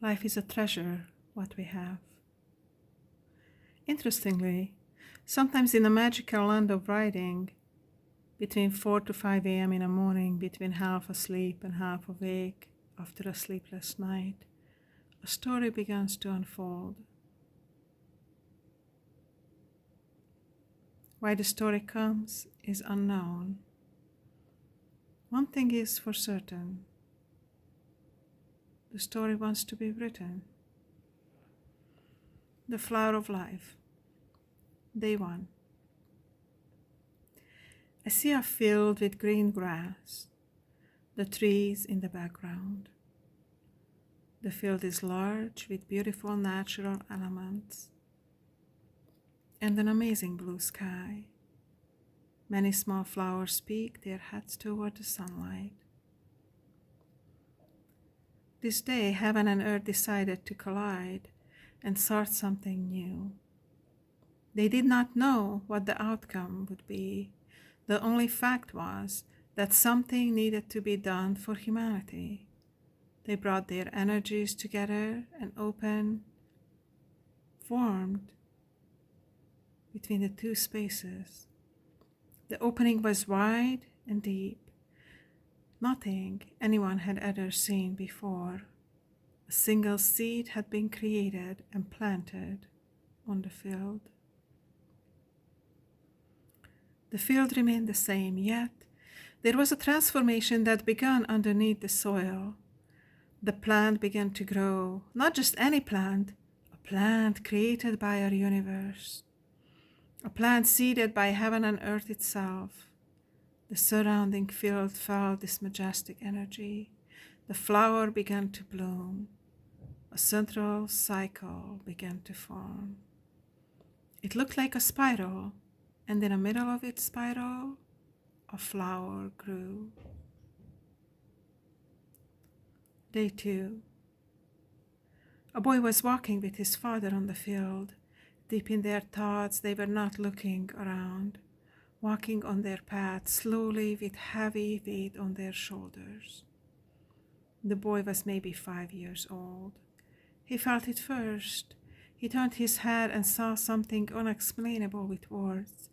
Life is a treasure, what we have. Interestingly, sometimes in the magical land of writing, between 4 to 5 a.m. in the morning, between half asleep and half awake after a sleepless night, a story begins to unfold. Why the story comes is unknown. One thing is for certain: the story wants to be written. The flower of life, day 1. I see a field with green grass, the trees in the background. The field is large with beautiful natural elements and an amazing blue sky. Many small flowers peek their heads toward the sunlight. This day, heaven and earth decided to collide and start something new. They did not know what the outcome would be. The only fact was that something needed to be done for humanity. They brought their energies together and formed between the two spaces. The opening was wide and deep, nothing anyone had ever seen before. A single seed had been created and planted on the field. The field remained the same, yet there was a transformation that began underneath the soil. The plant began to grow, not just any plant, a plant created by our universe, a plant seeded by heaven and earth itself. The surrounding field felt this majestic energy. The flower began to bloom. A central cycle began to form. It looked like a spiral, and in the middle of its spiral, a flower grew. Day 2. A boy was walking with his father on the field. Deep in their thoughts, they were not looking around, walking on their path slowly with heavy weight on their shoulders. The boy was maybe 5 years old. He felt it first. He turned his head and saw something unexplainable with words.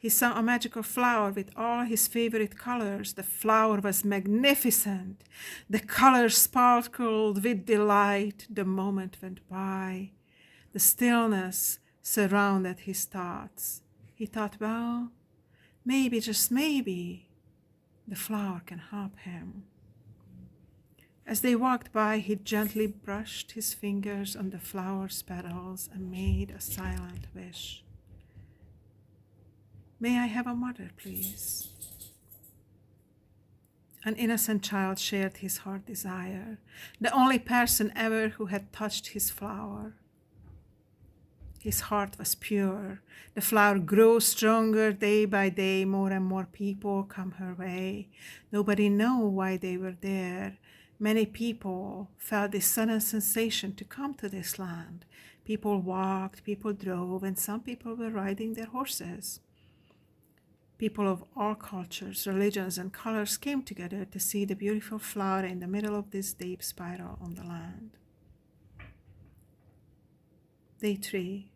He saw a magical flower with all his favorite colors. The flower was magnificent. The colors sparkled with delight. The moment went by. The stillness surrounded his thoughts. He thought, well, maybe, just maybe, the flower can help him. As they walked by, he gently brushed his fingers on the flower's petals and made a silent wish. May I have a mother, please? An innocent child shared his heart desire, the only person ever who had touched his flower. His heart was pure. The flower grew stronger day by day. More and more people come her way. Nobody knew why they were there. Many people felt this sudden sensation to come to this land. People walked, people drove, and some people were riding their horses. People of all cultures, religions, and colors came together to see the beautiful flower in the middle of this deep spiral on the land. Day 3.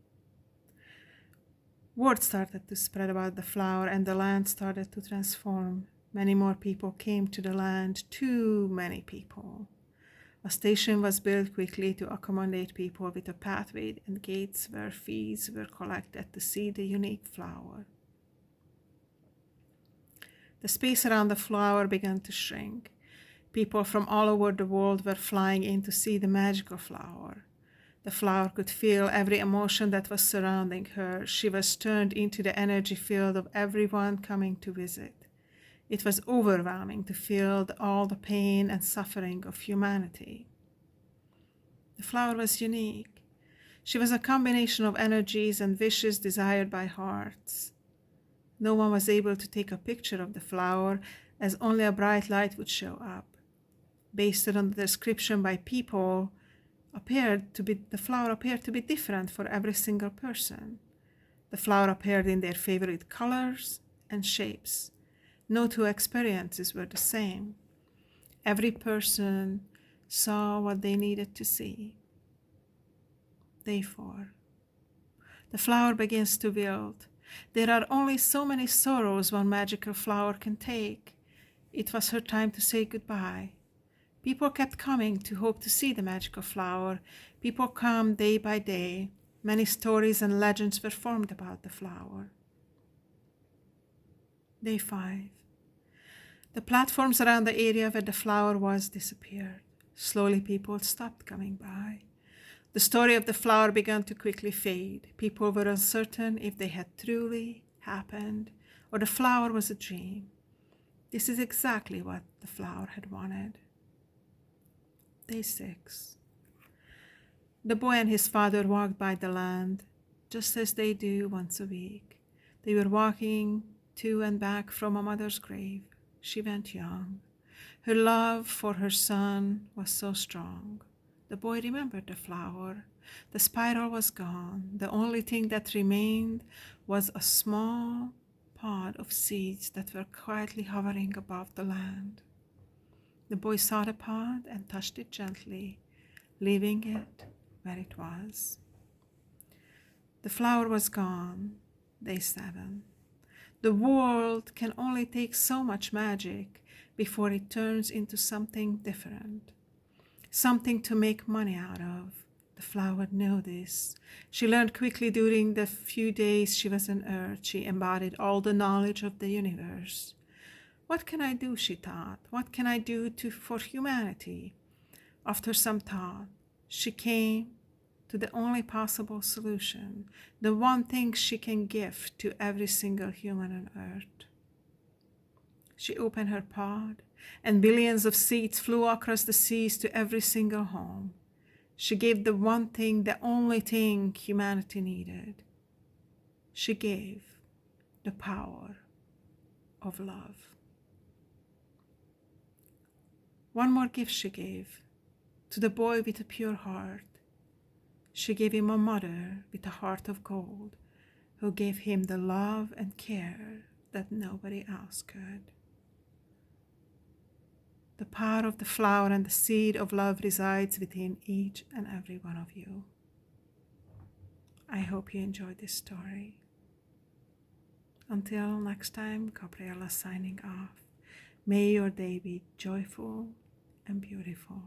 Word started to spread about the flower, and the land started to transform. Many more people came to the land, too many people. A station was built quickly to accommodate people with a pathway and gates where fees were collected to see the unique flower. The space around the flower began to shrink. People from all over the world were flying in to see the magical flower. The flower could feel every emotion that was surrounding her. She was turned into the energy field of everyone coming to visit. It was overwhelming to feel all the pain and suffering of humanity. The flower was unique. She was a combination of energies and wishes desired by hearts. No one was able to take a picture of the flower, as only a bright light would show up. Based on the description by people, the flower appeared to be different for every single person. The flower appeared in their favorite colors and shapes. No two experiences were the same. Every person saw what they needed to see. Day 4. The flower begins to wilt. There are only so many sorrows one magical flower can take. It was her time to say goodbye. People kept coming to hope to see the magical flower. People come day by day. Many stories and legends were formed about the flower. Day 5. The platforms around the area where the flower was disappeared. Slowly people stopped coming by. The story of the flower began to quickly fade. People were uncertain if they had truly happened or the flower was a dream. This is exactly what the flower had wanted. Day 6. The boy and his father walked by the land, just as they do once a week. They were walking to and back from a mother's grave. She went young. Her love for her son was so strong. The boy remembered the flower. The spiral was gone. The only thing that remained was a small pod of seeds that were quietly hovering above the land. The boy saw the pod and touched it gently, leaving it where it was. The flower was gone. Day 7. The world can only take so much magic before it turns into something different, something to make money out of. The flower knew this. She learned quickly during the few days she was on Earth. She embodied all the knowledge of the universe. What can I do, she thought. What can I do for humanity? After some thought, she came to the only possible solution, the one thing she can give to every single human on Earth. She opened her pod, and billions of seeds flew across the seas to every single home. She gave the one thing, the only thing humanity needed. She gave the power of love. One more gift she gave to the boy with a pure heart. She gave him a mother with a heart of gold, who gave him the love and care that nobody else could. The power of the flower and the seed of love resides within each and every one of you. I hope you enjoyed this story. Until next time, Gabriella signing off. May your day be joyful and beautiful.